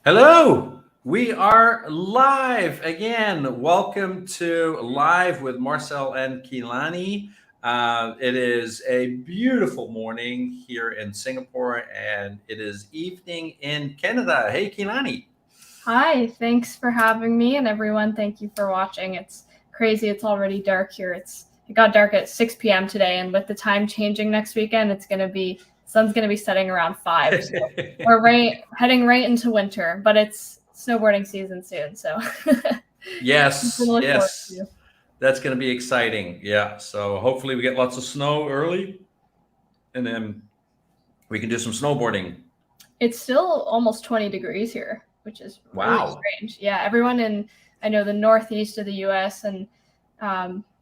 Hello, we are live again. Welcome to Live with Marcel and Kilani. It is a beautiful morning here in Singapore, and it is evening in Canada. Hey, Kilani. Hi, thanks for having me, and everyone, thank you for watching. It's crazy, it's already dark here. It got dark at 6 p.m. today, and with the time changing next weekend, sun's gonna be setting around 5. So we're heading right into winter, but it's snowboarding season soon, so something to Yes, look forward yes, to. that's going to be exciting. Yeah, so hopefully we get lots of snow early, and then we can do some snowboarding. It's still almost 20 degrees here, which is really Wow. strange. Yeah, everyone in I know the northeast of the U.S. and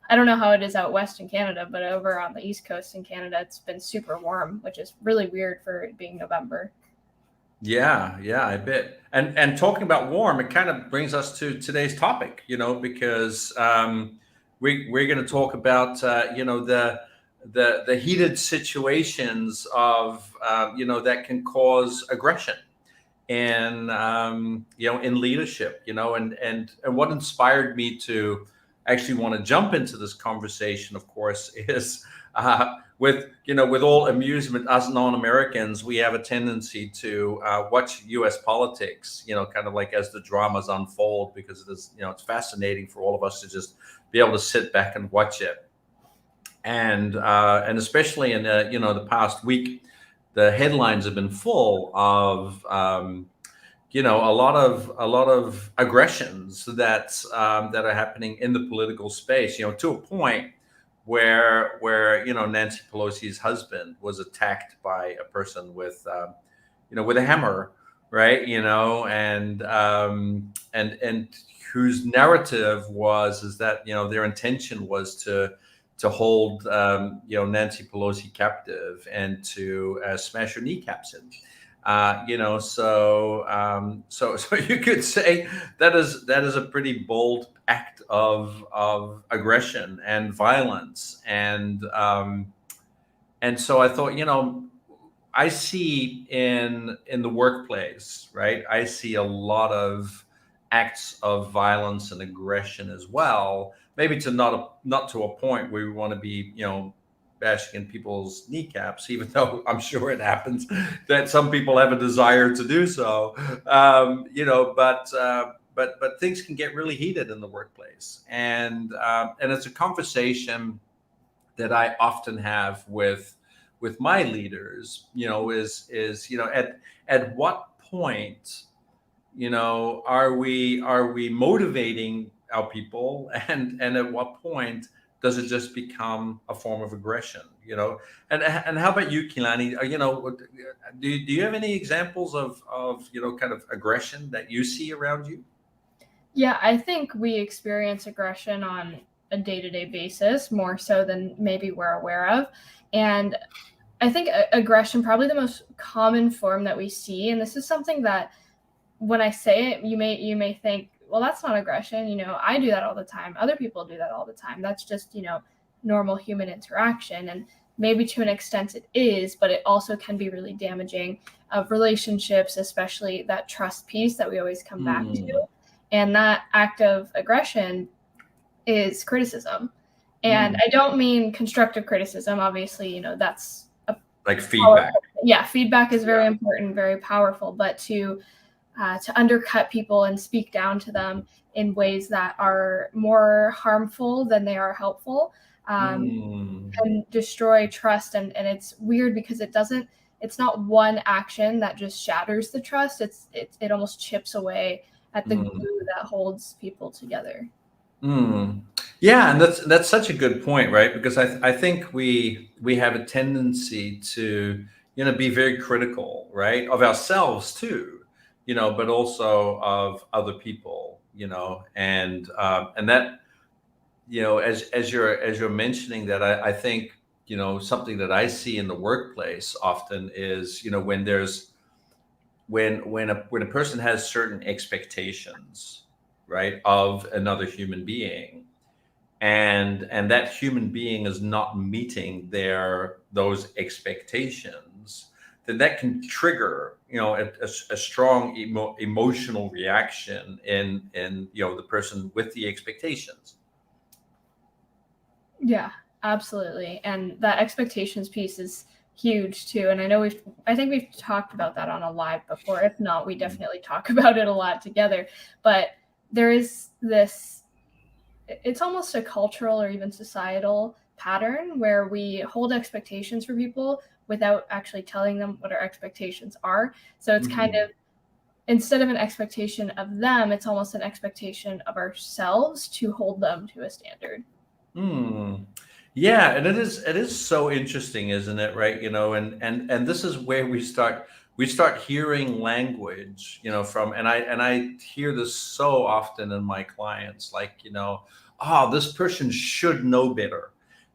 I don't know how it is out west in Canada, but over on the east coast in Canada, it's been super warm, which is really weird for it being November. Yeah, yeah, I bet. And talking about warm, it kind of brings us to today's topic, because we're going to talk about the heated situations of that can cause aggression and in leadership, and what inspired me to actually want to jump into this conversation, of course, is with all amusement, us non-Americans, we have a tendency to watch U.S. politics, kind of like as the dramas unfold, because it is, it's fascinating for all of us to just be able to sit back and watch it. And especially in the past week, the headlines have been full of a lot of aggressions that are happening in the political space, to a point where Nancy Pelosi's husband was attacked by a person with a hammer, right? And whose narrative was is that their intention was to hold Nancy Pelosi captive and to smash her kneecaps in. So you could say that is a pretty bold act of aggression and violence, and so I thought, I see in the workplace, right? I see a lot of acts of violence and aggression as well. Maybe not to a point where we want to be, bashing in people's kneecaps, even though I'm sure it happens that some people have a desire to do so. But things can get really heated in the workplace, and it's a conversation that I often have with my leaders, is at what point, are we motivating our people, and at what point does it just become a form of aggression, and how about you, Kilani? Do you have any examples of kind of aggression that you see around you? Yeah, I think we experience aggression on a day-to-day basis more so than maybe we're aware of. And I think aggression, probably the most common form that we see, and this is something that when I say it, you may think, well, that's not aggression. I do that all the time. Other people do that all the time. That's just normal human interaction, and maybe to an extent it is, but it also can be really damaging of relationships, especially that trust piece that we always come back to. Mm, And that act of aggression is criticism. And mm. I don't mean constructive criticism. Obviously, that's a Like powerful. feedback. Yeah, feedback is very Yeah. important, very powerful. But to undercut people and speak down to them in ways that are more harmful than they are helpful Mm, can destroy trust. And it's weird because it's not one action that just shatters the trust. It almost chips away at the mm. glue that holds people together. Mm. Yeah, and that's such a good point, right? Because I think we have a tendency to be very critical, right, of ourselves too, but also of other people, and that as you're mentioning that, I think something that I see in the workplace often is when a person has certain expectations, right, of another human being, and that human being is not meeting those expectations, then that can trigger, a strong emotional reaction in the person with the expectations. Yeah, absolutely. And that expectations piece is huge too. And I think we've talked about that on a live before. If not, we definitely talk about it a lot together. But there is this, it's almost a cultural or even societal pattern where we hold expectations for people without actually telling them what our expectations are. So it's kind of, instead of an expectation of them, it's almost an expectation of ourselves to hold them to a standard. Yeah, and it is so interesting, isn't it? Right? And this is where we start hearing language, from, and I hear this so often in my clients, like, oh, this person should know better.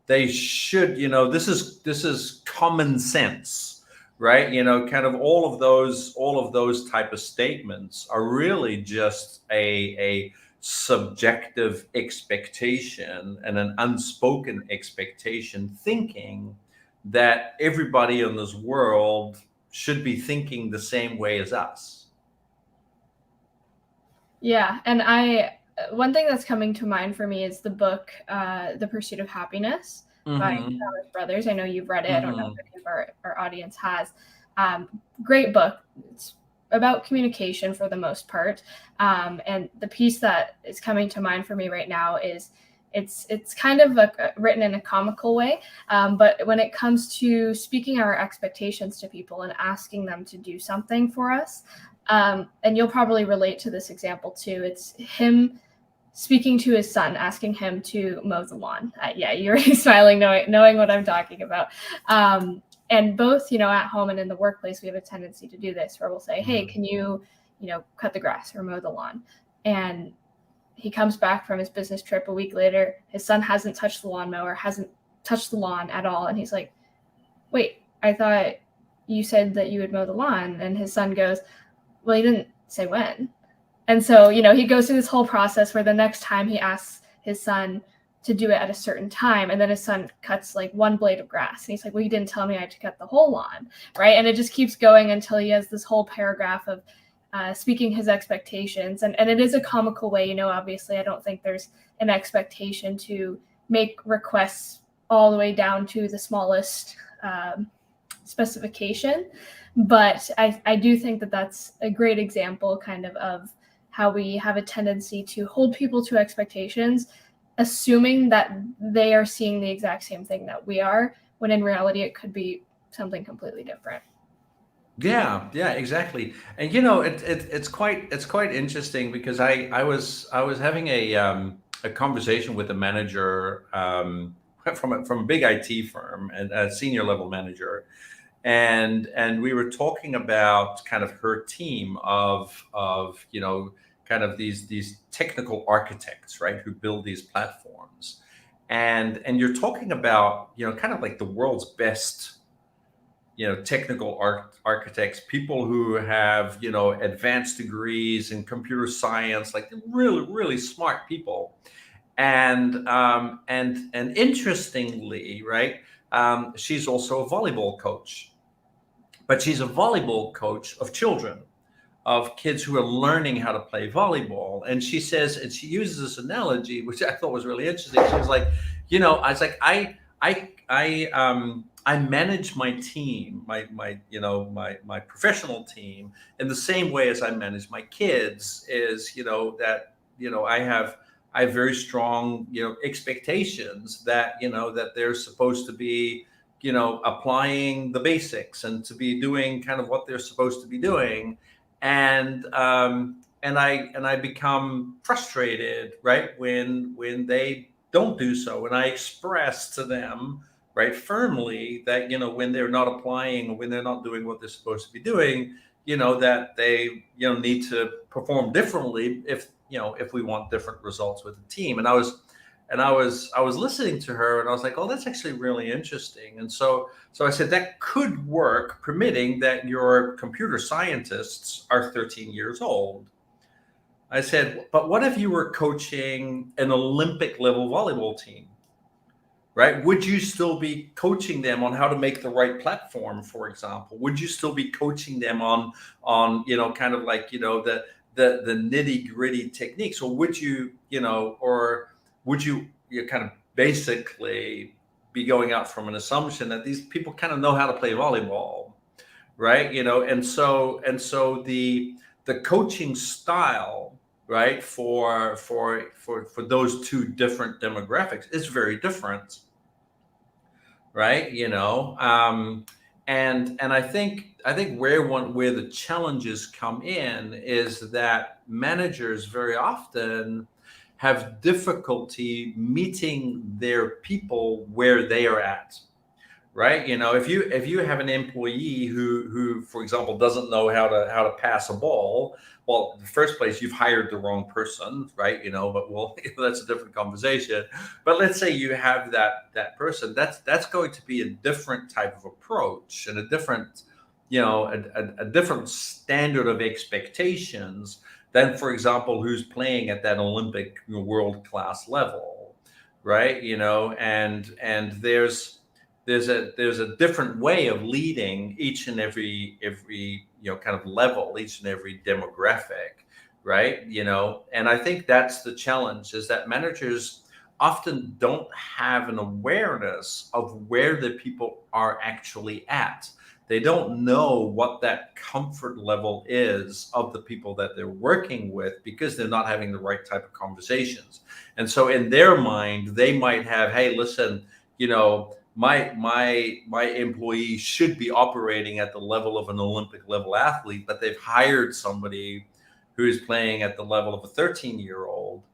They should, this is common sense, right? Kind of all of those type of statements are really just a subjective expectation and an unspoken expectation, thinking that everybody in this world should be thinking the same way as us. Yeah, and one thing that's coming to mind for me is the book The Pursuit of Happiness by Mm-hmm. Thomas Brothers. I know you've read it. I don't know Mm-hmm. if any of our audience has. Great book. It's about communication for the most part. And the piece that is coming to mind for me right now is it's kind of written in a comical way, but when it comes to speaking our expectations to people and asking them to do something for us, and you'll probably relate to this example too. It's him speaking to his son, asking him to mow the lawn. Yeah, you're already smiling, knowing what I'm talking about. And both, at home and in the workplace, we have a tendency to do this, where we'll say, "Hey, can you, cut the grass or mow the lawn?" And he comes back from his business trip a week later. His son hasn't touched the lawnmower, hasn't touched the lawn at all, and he's like, "Wait, I thought you said that you would mow the lawn." And his son goes, "Well, he didn't say when." And so, he goes through this whole process where the next time he asks his son to do it at a certain time, and then his son cuts like one blade of grass. And he's like, "Well, you didn't tell me I had to cut the whole lawn." Right. And it just keeps going until he has this whole paragraph of speaking his expectations. And it is a comical way, obviously, I don't think there's an expectation to make requests all the way down to the smallest specification. But I do think that that's a great example kind of how we have a tendency to hold people to expectations, assuming that they are seeing the exact same thing that we are, when in reality it could be something completely different. Yeah, yeah, exactly. And it's quite interesting, because I was having a conversation with a manager, from a big IT firm, and a senior level manager, and we were talking about kind of her team of kind of these technical architects, right, who build these platforms, and you're talking about kind of like the world's best technical architects, people who have advanced degrees in computer science, like really really smart people. And interestingly, right, she's also a volleyball coach, but she's a volleyball coach of children, of kids who are learning how to play volleyball. And she says, and she uses this analogy, which I thought was really interesting. She was like, I was like, I manage my team, my professional team, in the same way as I manage my kids. Is that I have very strong expectations that that they're supposed to be applying the basics, and to be doing kind of what they're supposed to be doing. And I become frustrated, right, when they don't do so, and I express to them, right, firmly, that when they're not applying, or when they're not doing what they're supposed to be doing, that they need to perform differently, if we want different results with the team. And I was listening to her, and I was like, oh, that's actually really interesting. And so I said, that could work, permitting that your computer scientists are 13 years old. I said, but what if you were coaching an Olympic level volleyball team? right? Would you still be coaching them on how to make the right platform, for example? Would you still be coaching them on kind of like the nitty gritty techniques, or would you or would you kind of basically be going out from an assumption that these people kind of know how to play volleyball, right? And so the coaching style, right, for those two different demographics is very different, right? And I think where the challenges come in is that managers very often have difficulty meeting their people where they are at, right? If you have an employee who for example doesn't know how to pass a ball, well, in the first place you've hired the wrong person, right? But that's a different conversation. But let's say you have that person, that's going to be a different type of approach and a different a different standard of expectations than, for example, who's playing at that Olympic world class level, right? And there's a different way of leading each and every kind of level, each and every demographic, right? And I think that's the challenge, is that managers often don't have an awareness of where the people are actually at. They don't know what that comfort level is of the people that they're working with, because they're not having the right type of conversations. And so in their mind, they might have, hey, listen, my employee should be operating at the level of an Olympic level athlete, but they've hired somebody who is playing at the level of a 13-year-old,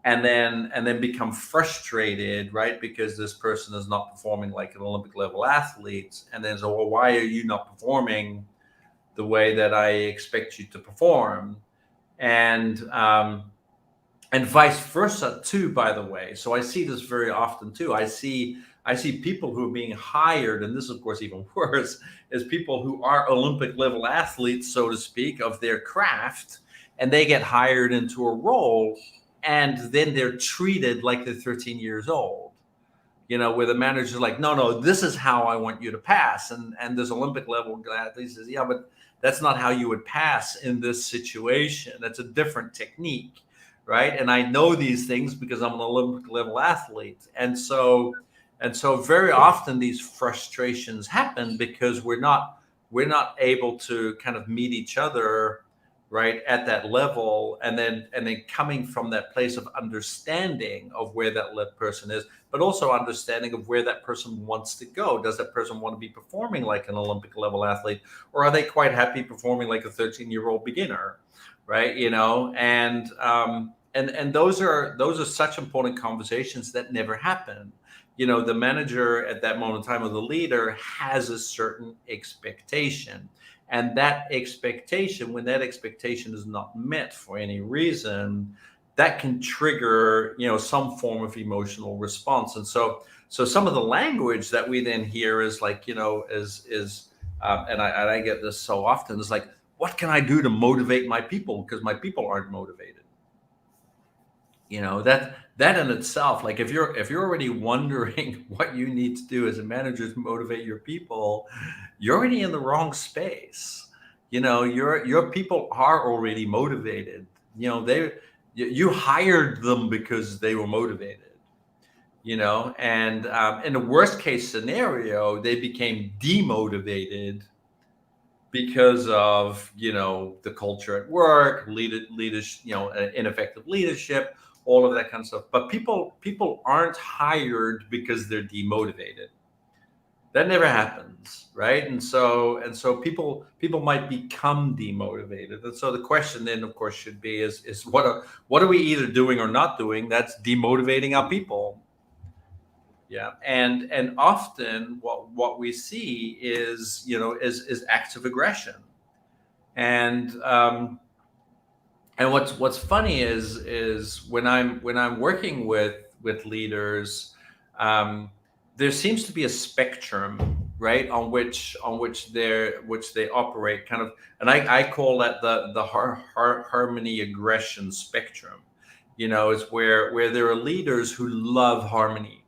and then become frustrated, right? Because this person is not performing like an Olympic level athlete, and then so, well, why are you not performing the way that I expect you to perform? And vice versa too, by the way. So I see this very often too. I see people who are being hired, and this is of course even worse, is people who are Olympic level athletes, so to speak, of their craft, and they get hired into a role, and then they're treated like they're 13 years old. Where the manager's like, no, this is how I want you to pass. And this Olympic level athlete says, yeah, but that's not how you would pass in this situation. That's a different technique, right? And I know these things because I'm an Olympic level athlete. And so very often these frustrations happen because we're not able to kind of meet each other, right, at that level, and then coming from that place of understanding of where that person is, but also understanding of where that person wants to go. Does that person want to be performing like an Olympic level athlete, or are they quite happy performing like a 13-year-old beginner, right? And those are such important conversations that never happen. The manager at that moment in time, or the leader, has a certain expectation. And that expectation, when that expectation is not met for any reason, that can trigger, some form of emotional response. And so some of the language that we then hear is like, and I get this so often, is like, what can I do to motivate my people? Because my people aren't motivated. That in itself, like, if you're already wondering what you need to do as a manager to motivate your people, you're already in the wrong space. Your people are already motivated. You hired them because they were motivated. And in the worst case scenario, they became demotivated because of the culture at work, leadership, ineffective leadership, all of that kind of stuff. But people aren't hired because they're demotivated. That never happens, right? And so people might become demotivated. And so the question then, of course, should be is what are we either doing or not doing that's demotivating our people? Yeah, and often what we see is acts of aggression. And what's funny is when I'm working with leaders, um, there seems to be a spectrum, right, on which they operate, kind of, and I call that the harmony aggression spectrum. It's where there are leaders who love harmony,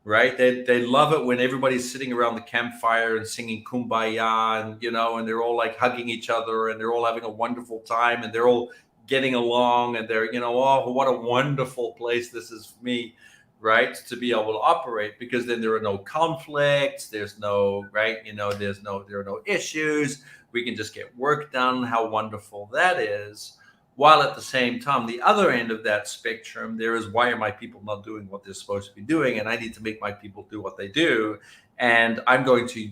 right? They love it when everybody's sitting around the campfire and singing kumbaya, and and they're all like hugging each other, and they're all having a wonderful time, and they're all getting along, and they're oh, what a wonderful place this is for me, right? To be able to operate, because then there are no conflicts, there's no, right, there are no issues. We can just get work done. How wonderful that is. While at the same time, the other end of that spectrum, there is, why are my people not doing what they're supposed to be doing? And I need to make my people do what they do. And I'm going to,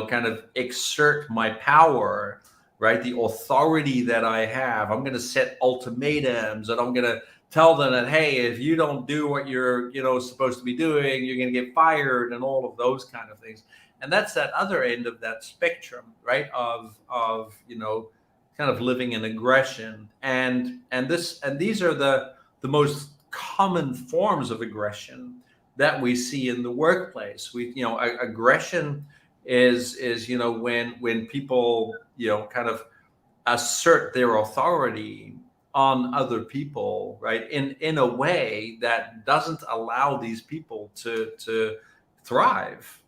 kind of exert my power, right? The authority that I have. I'm going to set ultimatums, and I'm going to tell them that, hey, if you don't do what you're, supposed to be doing, you're going to get fired, and all of those kind of things. And that's that other end of that spectrum, right? Of kind of living in aggression, and these are the most common forms of aggression that we see in the workplace. Aggression is when people kind of assert their authority on other people, right, in a way that doesn't allow these people to thrive,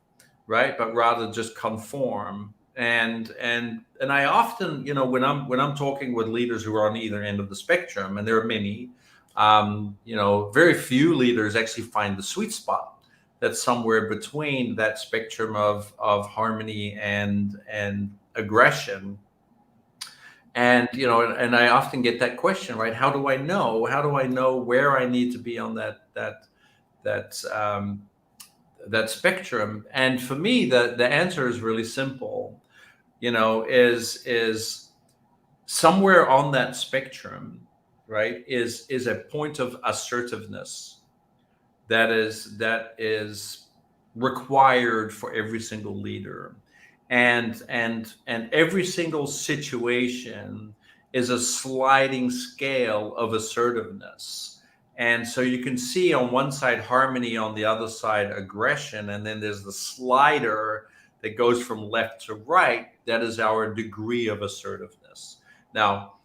right, but rather just conform. And I often, when I'm talking with leaders who are on either end of the spectrum, and there are many, very few leaders actually find the sweet spot that's somewhere between that spectrum of harmony and aggression. And and I often get that question, right? How do I know where I need to be on that spectrum? And for me, the answer is really simple. Is somewhere on that spectrum, right, is a point of assertiveness that is required for every single leader. And every single situation is a sliding scale of assertiveness. And so you can see on one side harmony, on the other side aggression, and then there's the slider that goes from left to right. That is our degree of assertiveness. Now,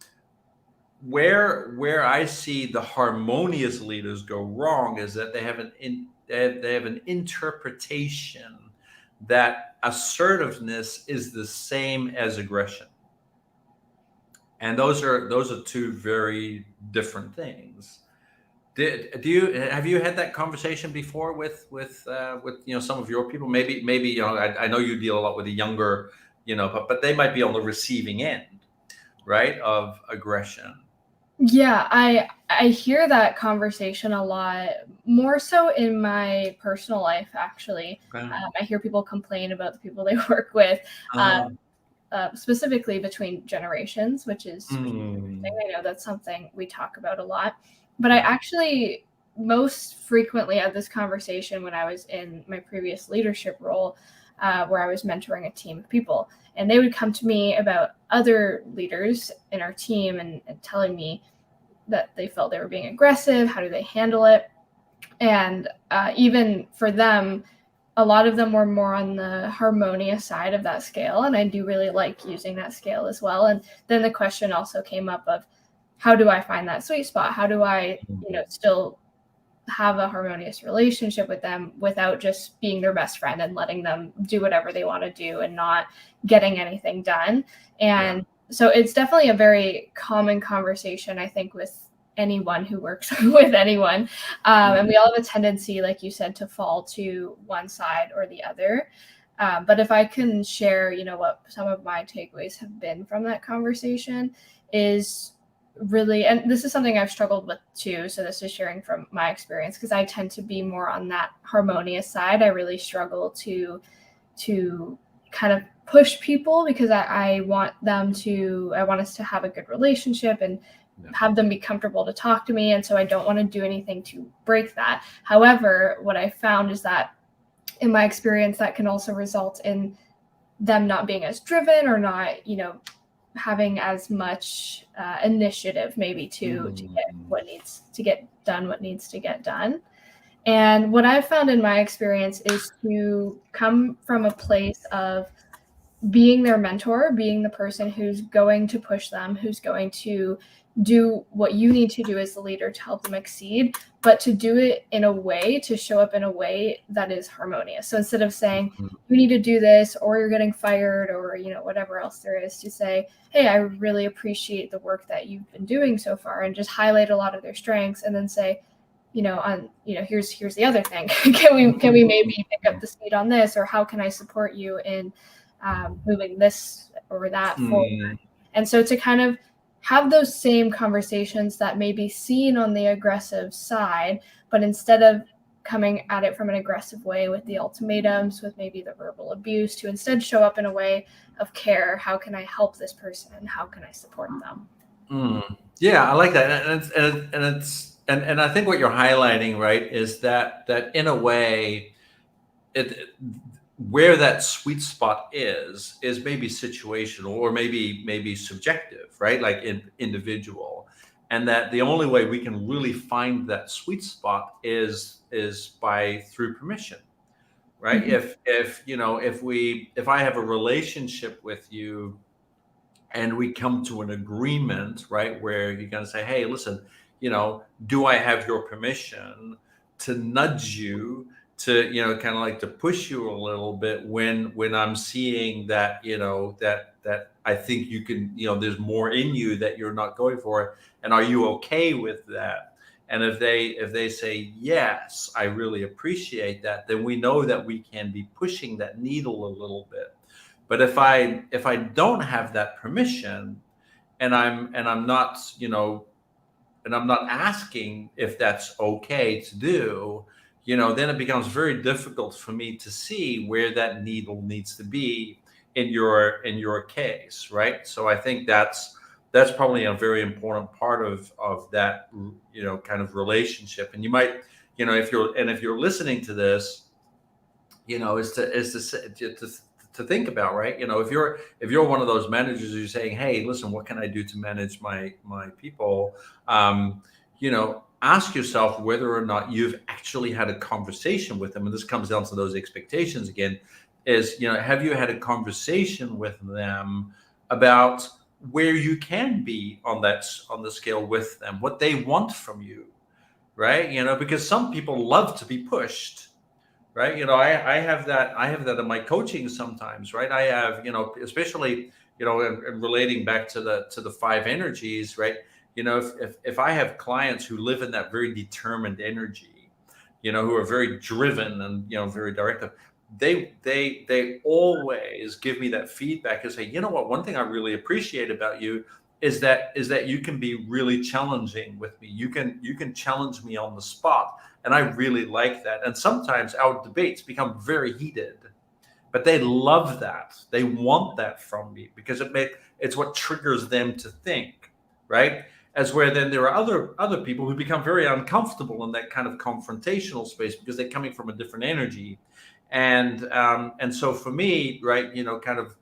where I see the harmonious leaders go wrong is that they have an interpretation that assertiveness is the same as aggression, and those are two very different things. Have you had that conversation before with some of your people? Maybe I know you deal a lot with the younger, but they might be on the receiving end, right, of aggression. Yeah, I hear that conversation a lot, more so in my personal life, actually. I hear people complain about the people they work with, specifically between generations, which is interesting. I know that's something we talk about a lot. But I actually most frequently had this conversation when I was in my previous leadership role, where I was mentoring a team of people. And they would come to me about other leaders in our team and telling me that they felt they were being aggressive. How do they handle it? And even for them, a lot of them were more on the harmonious side of that scale. And I do really like using that scale as well. And then the question also came up of, how do I find that sweet spot? How do I, still have a harmonious relationship with them without just being their best friend and letting them do whatever they want to do and not getting anything done? And so it's definitely a very common conversation, I think, with anyone who works with anyone. And we all have a tendency, like you said, to fall to one side or the other. But if I can share, what some of my takeaways have been from that conversation is really, and this is something I've struggled with too, so this is sharing from my experience, because I tend to be more on that harmonious side. I really struggle to kind of push people, because I want us to have a good relationship and have them be comfortable to talk to me, and so I don't want to do anything to break that. However, what I found is that in my experience, that can also result in them not being as driven, or not, having as much initiative maybe to get what needs to get done. And what I've found in my experience is to come from a place of being their mentor, being the person who's going to push them, who's going to do what you need to do as the leader to help them exceed, but to do it in a way, to show up in a way that is harmonious. So instead of saying, you need to do this or you're getting fired or, whatever else there is, to say, hey, I really appreciate the work that you've been doing so far, and just highlight a lot of their strengths, and then say, here's the other thing. Can we maybe pick up the speed on this, or how can I support you in moving this or that forward? And so to kind of have those same conversations that may be seen on the aggressive side, but instead of coming at it from an aggressive way with the ultimatums, with maybe the verbal abuse, to instead show up in a way of care. How can I help this person? How can I support them? Yeah, I like that, and I think what you're highlighting, right, is that in a way, where that sweet spot is maybe situational or maybe subjective, right? Like individual, and that the only way we can really find that sweet spot is by through permission, right? If I have a relationship with you and we come to an agreement, right, where you're going to say, hey, listen, do I have your permission to nudge you, to kind of like to push you a little bit when I'm seeing that that I think you can, there's more in you that you're not going for, and are you okay with that? And if they say yes, I really appreciate that, then we know that we can be pushing that needle a little bit. But if I don't have that permission, and I'm not, and I'm not asking if that's okay to do, then it becomes very difficult for me to see where that needle needs to be in your case, right? So I think that's probably a very important part of that, kind of relationship. And you might, if you're listening to this, is to think about, right? If you're one of those managers who's saying, hey, listen, what can I do to manage my people? Ask yourself whether or not you've actually had a conversation with them. And this comes down to those expectations again, is, have you had a conversation with them about where you can be on the scale with them, what they want from you, right? Because some people love to be pushed, right? I have that in my coaching sometimes, right? I have, especially, and relating back to the five energies, right? If I have clients who live in that very determined energy, who are very driven and, very directive, they always give me that feedback and say, what, one thing I really appreciate about you is that you can be really challenging with me. You can challenge me on the spot. And I really like that. And sometimes our debates become very heated, but they love that. They want that from me because it's what triggers them to think, right? As where then there are other people who become very uncomfortable in that kind of confrontational space because they're coming from a different energy. And so for me, right, kind of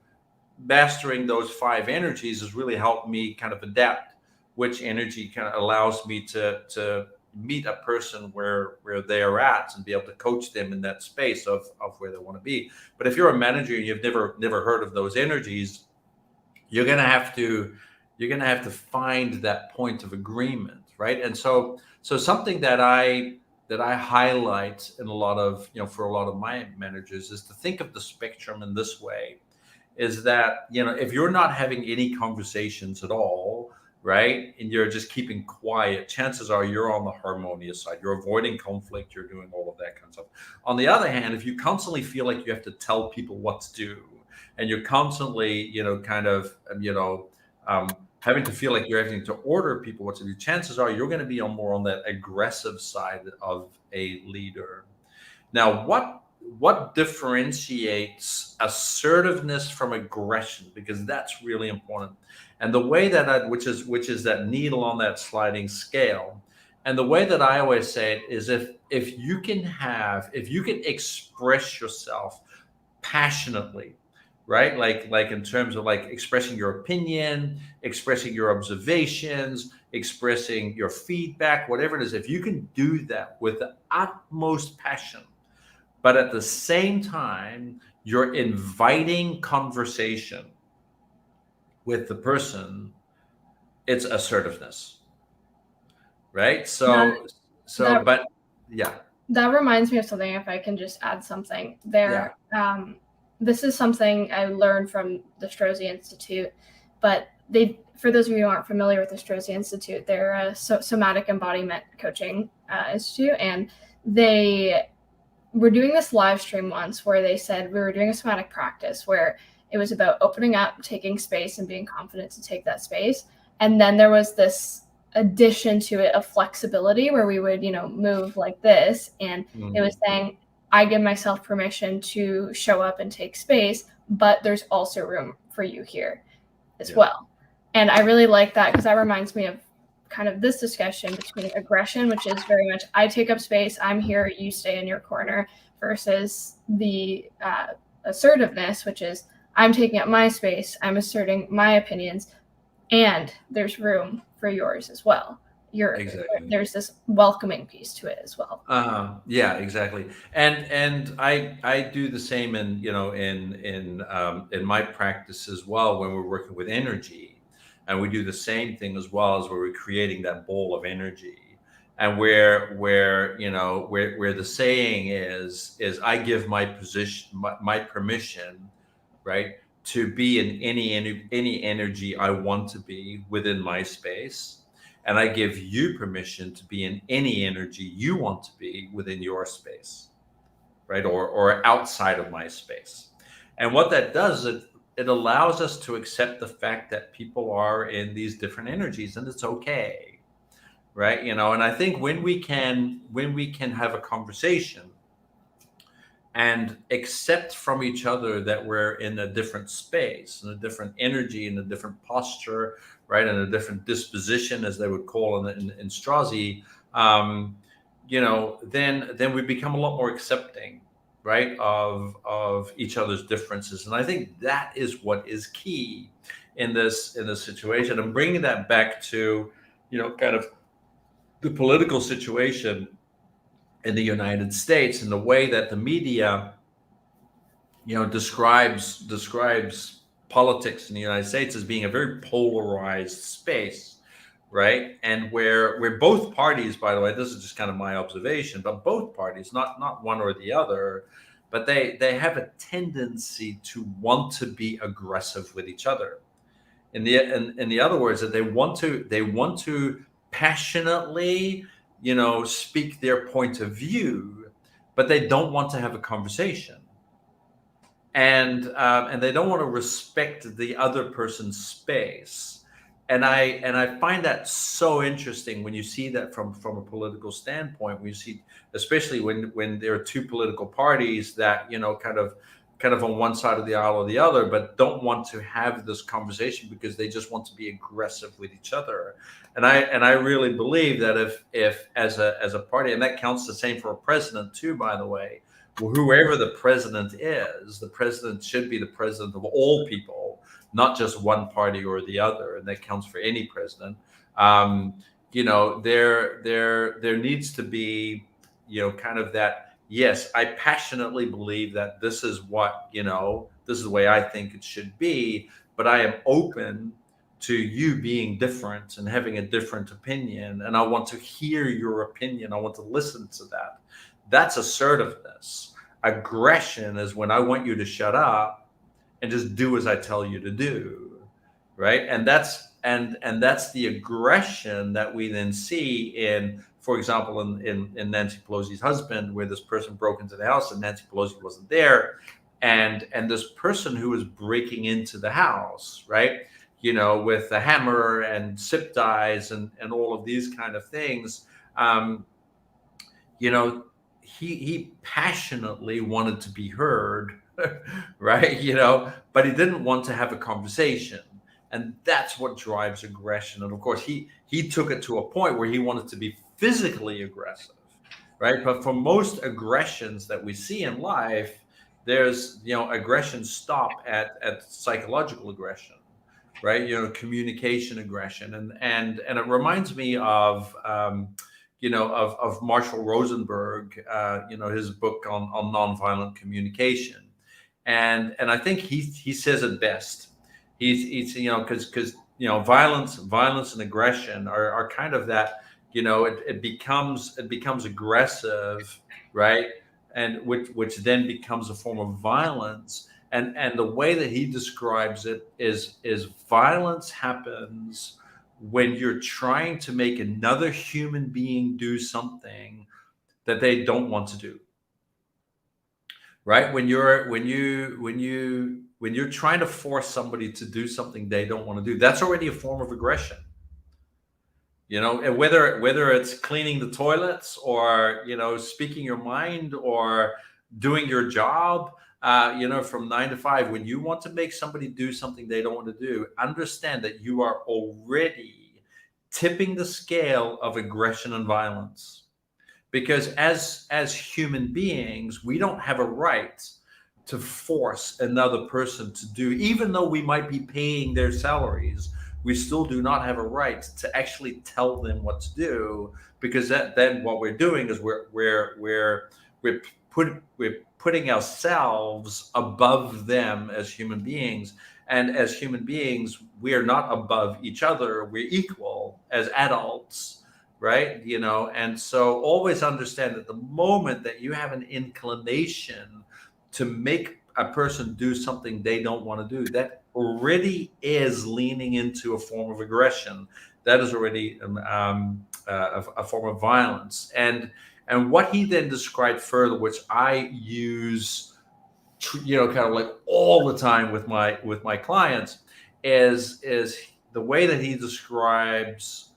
mastering those five energies has really helped me kind of adapt which energy kind of allows me to meet a person where they are at and be able to coach them in that space of where they want to be. But if you're a manager and you've never heard of those energies, you're gonna have to find that point of agreement, right? And so something that I highlight in a lot of, for a lot of my managers is to think of the spectrum in this way, is that, if you're not having any conversations at all, right, and you're just keeping quiet, chances are you're on the harmonious side. You're avoiding conflict. You're doing all of that kind of stuff. On the other hand, if you constantly feel like you have to tell people what to do, and you're constantly, kind of, having to feel like you're having to order people what to do, chances are you're going to be more on that aggressive side of a leader. Now, what differentiates assertiveness from aggression? Because that's really important. And the way that which is that needle on that sliding scale. And the way that I always say it is, if you can express yourself passionately, right? Like in terms of like expressing your opinion, expressing your observations, expressing your feedback, whatever it is, if you can do that with the utmost passion, but at the same time, you're inviting conversation with the person, it's assertiveness, right? That So, that but yeah, that reminds me of something. If I can just add something yeah, there, this is something I learned from the Strozzi Institute. But for those of you who aren't familiar with the Strozzi Institute, they're a somatic embodiment coaching institute, and they were doing this live stream once where they said we were doing a somatic practice where it was about opening up, taking space, and being confident to take that space. And then there was this addition to it of flexibility where we would, move like this. And it was saying, I give myself permission to show up and take space, but there's also room for you here as well. And I really like that because that reminds me of kind of this discussion between aggression, which is very much I take up space, I'm here, you stay in your corner, versus the assertiveness, which is I'm taking up my space, I'm asserting my opinions, and there's room for yours as well. exactly. There's this welcoming piece to it as well. Yeah, exactly. And I do the same in my practice as well when we're working with energy, and we do the same thing as well as where we're creating that ball of energy, and where the saying is I give my position my permission, right, to be in any energy I want to be within my space, and I give you permission to be in any energy you want to be within your space, right? Or outside of my space. And what that does, it allows us to accept the fact that people are in these different energies and it's okay. Right. And I think when we can have a conversation and accept from each other that we're in a different space, in a different energy, in a different posture, right, in a different disposition, as they would call in Strozzi, then we become a lot more accepting, right, of each other's differences, and I think that is what is key in this situation. And bringing that back to, kind of the political situation in the United States and the way that the media describes politics in the United States as being a very polarized space, right? And where both parties, by the way, this is just kind of my observation, but both parties, not one or the other, but they have a tendency to want to be aggressive with each other. In the other words, that they want to passionately, speak their point of view, but they don't want to have a conversation, and they don't want to respect the other person's space. And I find that so interesting when you see that from a political standpoint. When you see, especially when there are two political parties that, kind of on one side of the aisle or the other, but don't want to have this conversation because they just want to be aggressive with each other. And I really believe that if as a party, and that counts the same for a president too, by the way, whoever the president is, the president should be the president of all people, not just one party or the other, and that counts for any president. There needs to be, kind of that. Yes, I passionately believe that this is this is the way I think it should be, but I am open to you being different and having a different opinion, and I want to hear your opinion. I want to listen to that. That's assertiveness. Aggression is when I want you to shut up and just do as I tell you to do, right? And that's the aggression that we then see in, for example, in Nancy Pelosi's husband, where this person broke into the house and Nancy Pelosi wasn't there, and this person who was breaking into the house, right? With a hammer and zip ties and all of these kind of things. You know, he passionately wanted to be heard, right? But he didn't want to have a conversation, and that's what drives aggression. And of course, he took it to a point where he wanted to be physically aggressive, right? But for most aggressions that we see in life, there's aggressions stop at psychological aggression, right? Communication aggression, and it reminds me of Marshall Rosenberg, his book on nonviolent communication. And I think he says it best. He's because violence and aggression are kind of that, it becomes aggressive, right? And which then becomes a form of violence. And the way that he describes it is violence happens when you're trying to make another human being do something that they don't want to do, right? When you're trying to force somebody to do something they don't want to do, that's already a form of aggression. And whether it's cleaning the toilets, or speaking your mind, or doing your job, from 9 to 5. When you want to make somebody do something they don't want to do, understand that you are already tipping the scale of aggression and violence. Because as human beings, we don't have a right to force another person to do, even though we might be paying their salaries, we still do not have a right to actually tell them what to do, because then what we're doing is we're putting ourselves above them as human beings. And as human beings, we are not above each other, we're equal as adults, right? And so always understand that the moment that you have an inclination to make a person do something they don't want to do, that already is leaning into a form of aggression. That is already a form of violence. And what he then described further, which I use kind of like all the time with my clients, is the way that he describes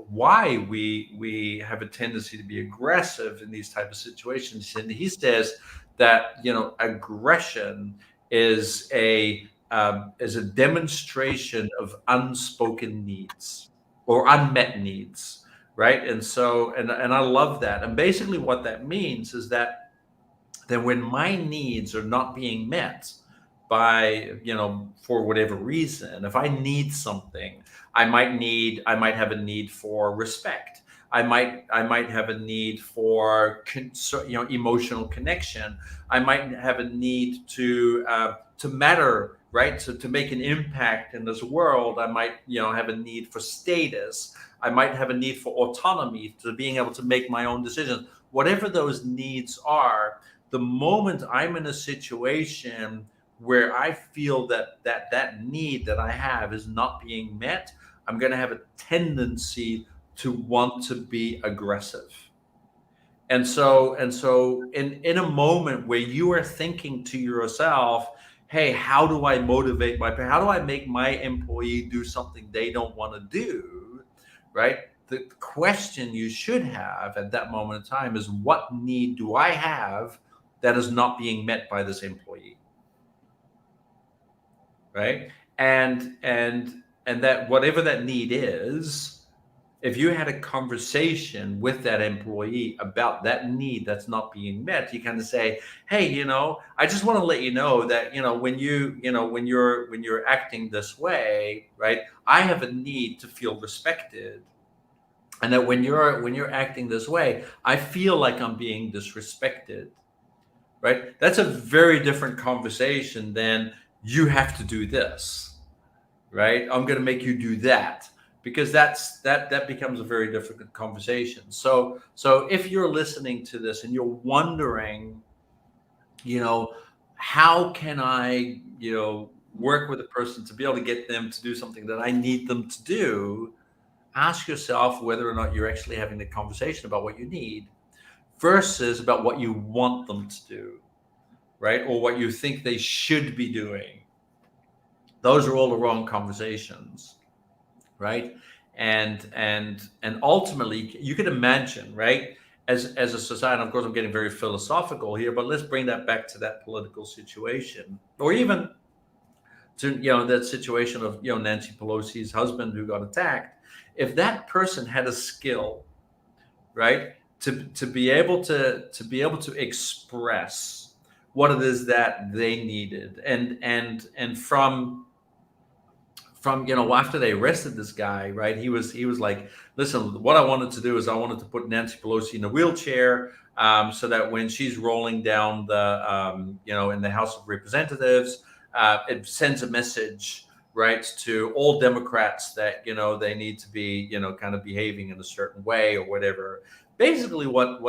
why we have a tendency to be aggressive in these type of situations. And he says that aggression is a demonstration of unspoken needs or unmet needs, right? And so and I love that. And basically what that means is that when my needs are not being met by, for whatever reason, if I need something, I might have a need for respect. I might have a need for emotional connection. I might have a need to matter, right? To make an impact in this world. I might have a need for status. I might have a need for autonomy, to being able to make my own decisions. Whatever those needs are, the moment I'm in a situation where I feel that need that I have is not being met, I'm going to have a tendency to want to be aggressive. And so in a moment where you are thinking to yourself, hey, how do I motivate how do I make my employee do something they don't want to do, right? The question you should have at that moment in time is, what need do I have that is not being met by this employee, right? And that whatever that need is, if you had a conversation with that employee about that need that's not being met, you kind of say, hey, I just want to let you know that when you're acting this way, right, I have a need to feel respected. And that when you're acting this way, I feel like I'm being disrespected, right? That's a very different conversation than, you have to do this, right? I'm going to make you do that, because that becomes a very difficult conversation. So if you're listening to this and you're wondering, how can I, work with a person to be able to get them to do something that I need them to do, ask yourself whether or not you're actually having the conversation about what you need versus about what you want them to do, right? Or what you think they should be doing. Those are all the wrong conversations, right? And ultimately, you can imagine, right, as a society, and of course I'm getting very philosophical here, but let's bring that back to that political situation, or even to that situation of Nancy Pelosi's husband who got attacked. If that person had a skill, right, to be able to express what it is that they needed, and from after they arrested this guy, right, he was like, listen, what I wanted to do is I wanted to put Nancy Pelosi in a wheelchair. so that when she's rolling down the, in the House of Representatives, it sends a message, right, to all Democrats that, they need to be, kind of behaving in a certain way or whatever. Basically, what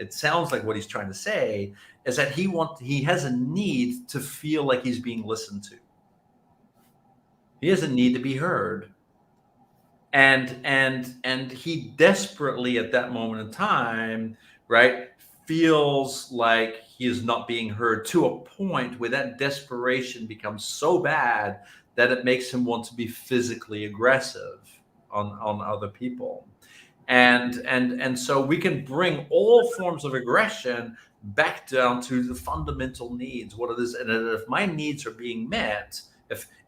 it sounds like what he's trying to say is that he has a need to feel like he's being listened to. He has a need to be heard. And he desperately at that moment in time, right, feels like he is not being heard, to a point where that desperation becomes so bad that it makes him want to be physically aggressive on other people. And so we can bring all forms of aggression back down to the fundamental needs, what it is. And if my needs are being met,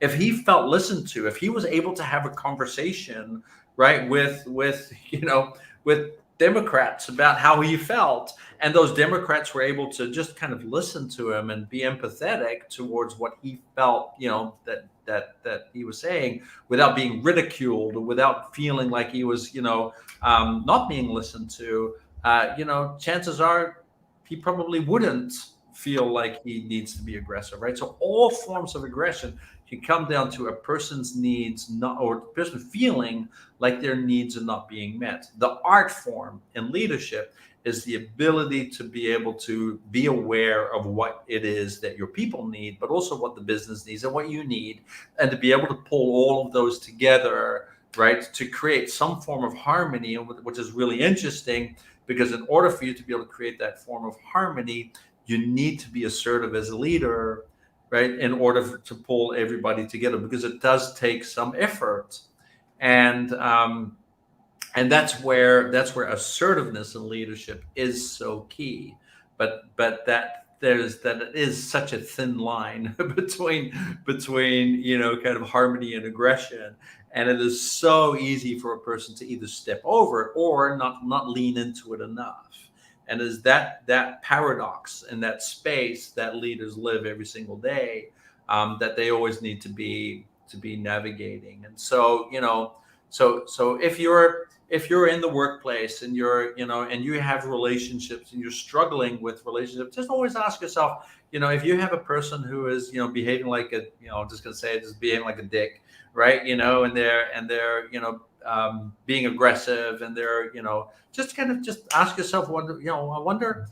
if he felt listened to, if he was able to have a conversation, right, with with Democrats about how he felt, and those Democrats were able to just kind of listen to him and be empathetic towards what he felt, that he was saying, without being ridiculed or without feeling like he was, not being listened to, chances are he probably wouldn't feel like he needs to be aggressive, right? So all forms of aggression can come down to a person's needs not, or a person feeling like their needs are not being met. The art form in leadership is the ability to be able to be aware of what it is that your people need, but also what the business needs and what you need, and to be able to pull all of those together, right, to create some form of harmony, which is really interesting, because in order for you to be able to create that form of harmony, you need to be assertive as a leader, right, in order to pull everybody together, because it does take some effort. And that's where assertiveness in leadership is so key. But that it is such a thin line between kind of harmony and aggression, and it is so easy for a person to either step over it or not lean into it enough. And is that paradox and that space that leaders live every single day, that they always need to be navigating. And so so if you're in the workplace and and you have relationships and you're struggling with relationships, just always ask yourself, if you have a person who is, behaving like a, I'm just going to say it, just behaving like a dick, right? And they're being aggressive, and they're, just kind of just ask yourself, I wonder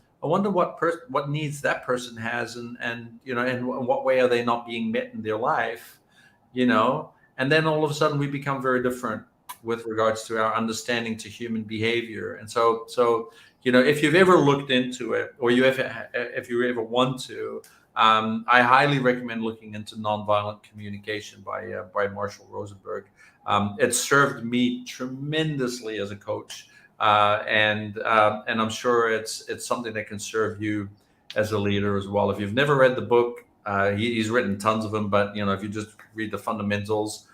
what needs that person has, and in what way are they not being met in their life, and then all of a sudden we become very different with regards to our understanding to human behavior. And so if you've ever looked into it, or if you ever want to, I highly recommend looking into nonviolent communication by Marshall Rosenberg. It served me tremendously as a coach, and I'm sure it's something that can serve you as a leader as well. If you've never read the book, he's written tons of them, but if you just read the fundamentals,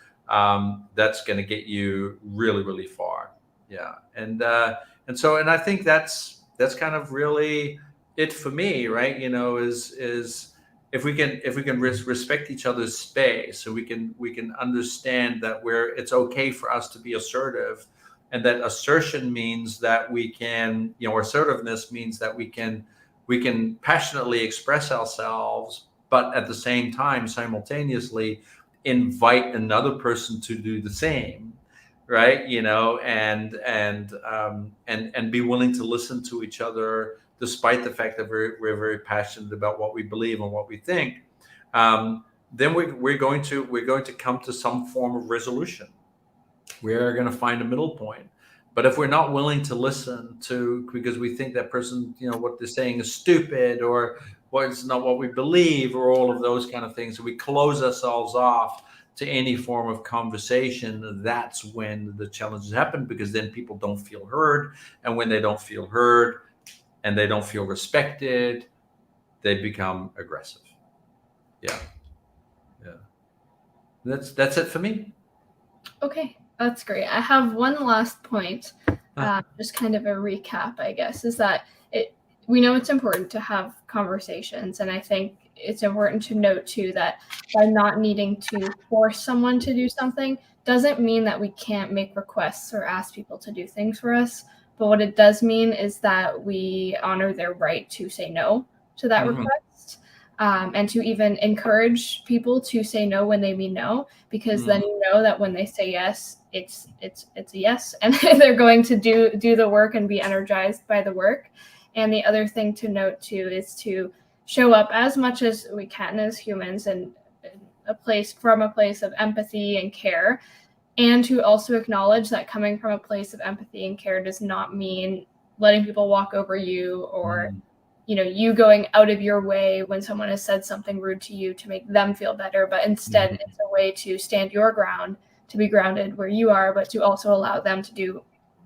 that's going to get you really, really far. Yeah. And I think that's kind of really it for me, right? Is if we can respect each other's space, so we can understand that it's okay for us to be assertive, and that assertion means that we can, assertiveness means that we can passionately express ourselves, but at the same time, simultaneously, invite another person to do the same, right? And be willing to listen to each other, despite the fact that we're very passionate about what we believe and what we think. Then we're going to come to some form of resolution. We're going to find a middle point. But if we're not willing to listen to, because we think that person, what they're saying is stupid, or it's not what we believe, or all of those kind of things, so we close ourselves off to any form of conversation, that's when the challenges happen, because then people don't feel heard. And when they don't feel heard and they don't feel respected, they become aggressive. Yeah. That's it for me. Okay, that's great. I have one last point, just kind of a recap, I guess, is that we know it's important to have conversations, and I think it's important to note too that by not needing to force someone to do something doesn't mean that we can't make requests or ask people to do things for us. But what it does mean is that we honor their right to say no to that request, and to even encourage people to say no when they mean no, because then you know that when they say yes, it's a yes, and they're going to do the work and be energized by the work. And the other thing to note too is to show up as much as we can as humans, and from a place of empathy and care, and to also acknowledge that coming from a place of empathy and care does not mean letting people walk over you, or you going out of your way when someone has said something rude to you to make them feel better, but instead it's a way to stand your ground, to be grounded where you are, but to also allow them to do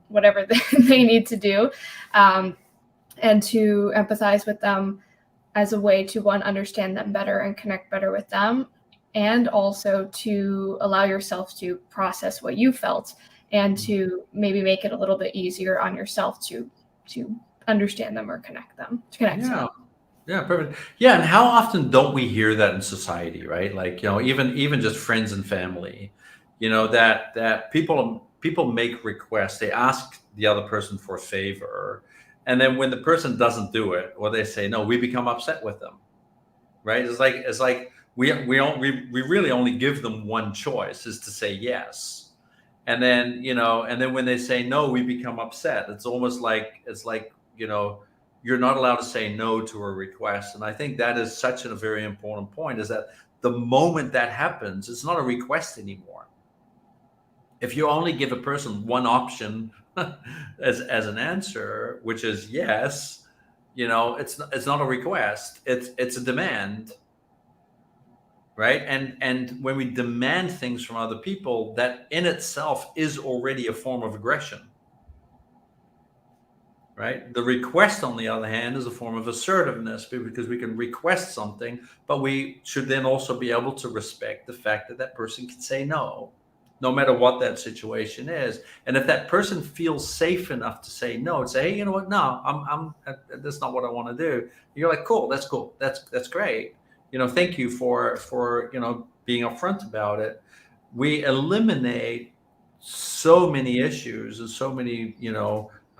whatever they need to do, and to empathize with them as a way to, one, understand them better and connect better with them, and also to allow yourself to process what you felt, and to maybe make it a little bit easier on yourself to understand them or connect to them. Yeah, perfect. Yeah, and how often don't we hear that in society, right? Like, even just friends and family, that people make requests, they ask the other person for a favor, and then when the person doesn't do it, or they say no, we become upset with them, right? It's like we really only give them one choice, is to say yes. And then when they say no, we become upset. It's almost like you're not allowed to say no to a request. And I think that is such a very important point, is that the moment that happens, it's not a request anymore. If you only give a person one option as an answer, which is yes, it's not a request. It's a demand, right? And when we demand things from other people, that in itself is already a form of aggression. Right? The request, on the other hand, is a form of assertiveness, because we can request something, but we should then also be able to respect the fact that that person can say no, no matter what that situation is. And if that person feels safe enough to say no, and say, hey, you know what? No, that's not what I want to do. You're like, cool. That's great. Thank you for being upfront about it. We eliminate so many issues and so many,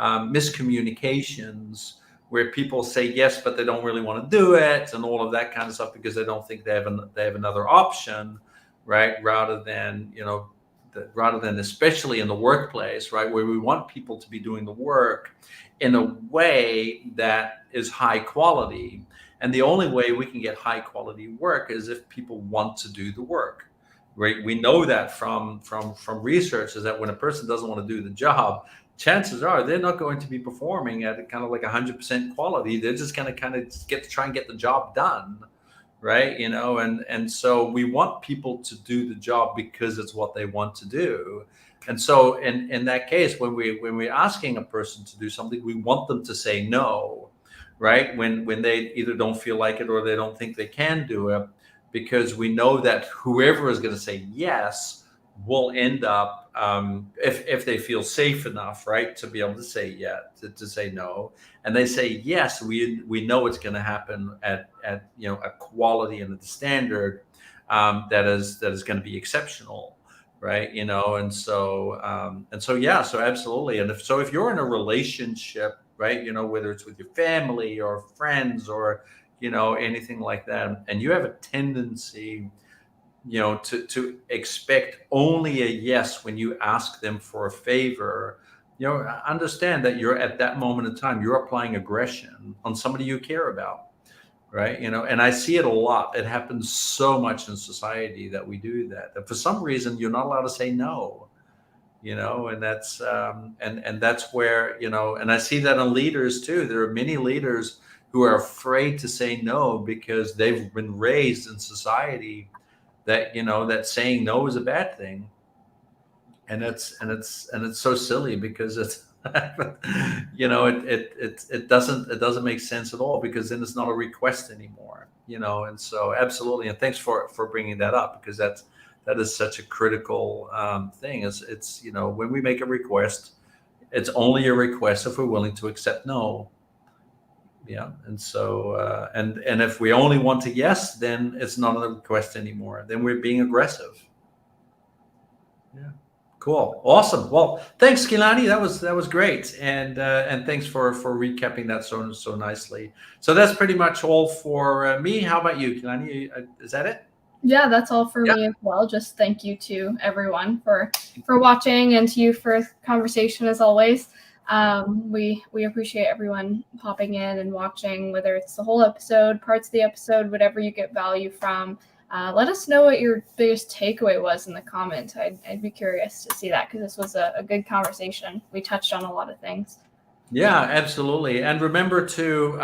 miscommunications, where people say yes, but they don't really want to do it, and all of that kind of stuff, because they don't think they have another option, right? Rather than especially in the workplace, right, where we want people to be doing the work in a way that is high quality. And the only way we can get high quality work is if people want to do the work. Right? We know that from research, is that when a person doesn't want to do the job, chances are they're not going to be performing at kind of like 100% quality. They're just going to kind of try and get the job done, right? And so we want people to do the job because it's what they want to do. And so in that case, when we're asking a person to do something, we want them to say no, right? When they either don't feel like it, or they don't think they can do it, because we know that whoever is going to say yes will end up, if they feel safe enough, right, to be able to say yes, to say no, and they say yes, we know it's going to happen at a quality and a standard, that is going to be exceptional, right? So absolutely. And if you're in a relationship, right, whether it's with your family or friends, or anything like that, and you have a tendency to expect only a yes when you ask them for a favor, understand that you're, at that moment in time, you're applying aggression on somebody you care about, right? And I see it a lot. It happens so much in society that we do that for some reason you're not allowed to say no, and that's and that's where, and I see that in leaders too. There are many leaders who are afraid to say no, because they've been raised in society that that saying no is a bad thing. And it's so silly, because it's it doesn't make sense at all, because then it's not a request anymore. And so absolutely. And thanks for bringing that up, because that is such a critical thing. It's when we make a request, it's only a request if we're willing to accept no. Yeah. And so and if we only want a yes, then it's not a request anymore, then we're being aggressive. Yeah. Cool. Cool. Awesome. Well, thanks, Kilani. That was great. And thanks for recapping that so nicely. So that's pretty much all for me. How about you, Kilani? Is that it? Yeah, that's all for Yeah. me as well. Just thank you to everyone for watching, and to you for conversation as always. We appreciate everyone popping in and watching, whether it's the whole episode, parts of the episode, whatever you get value from. Let us know what your biggest takeaway was in the comments. I'd be curious to see that, because this was a good conversation. We touched on a lot of things. Yeah, absolutely. And remember to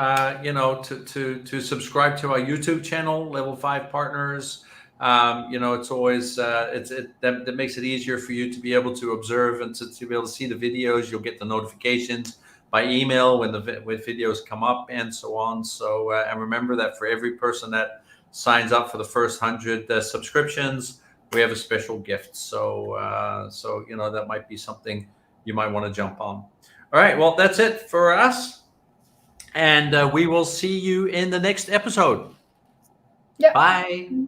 to subscribe to our YouTube channel, Level 5 Partners. It's always that makes it easier for you to be able to observe and to be able to see the videos. You'll get the notifications by email when when videos come up and so on. So and remember that for every person that signs up for the first 100 subscriptions, we have a special gift. So that might be something you might want to jump on. All right. Well, that's it for us. And we will see you in the next episode. Yep. Bye.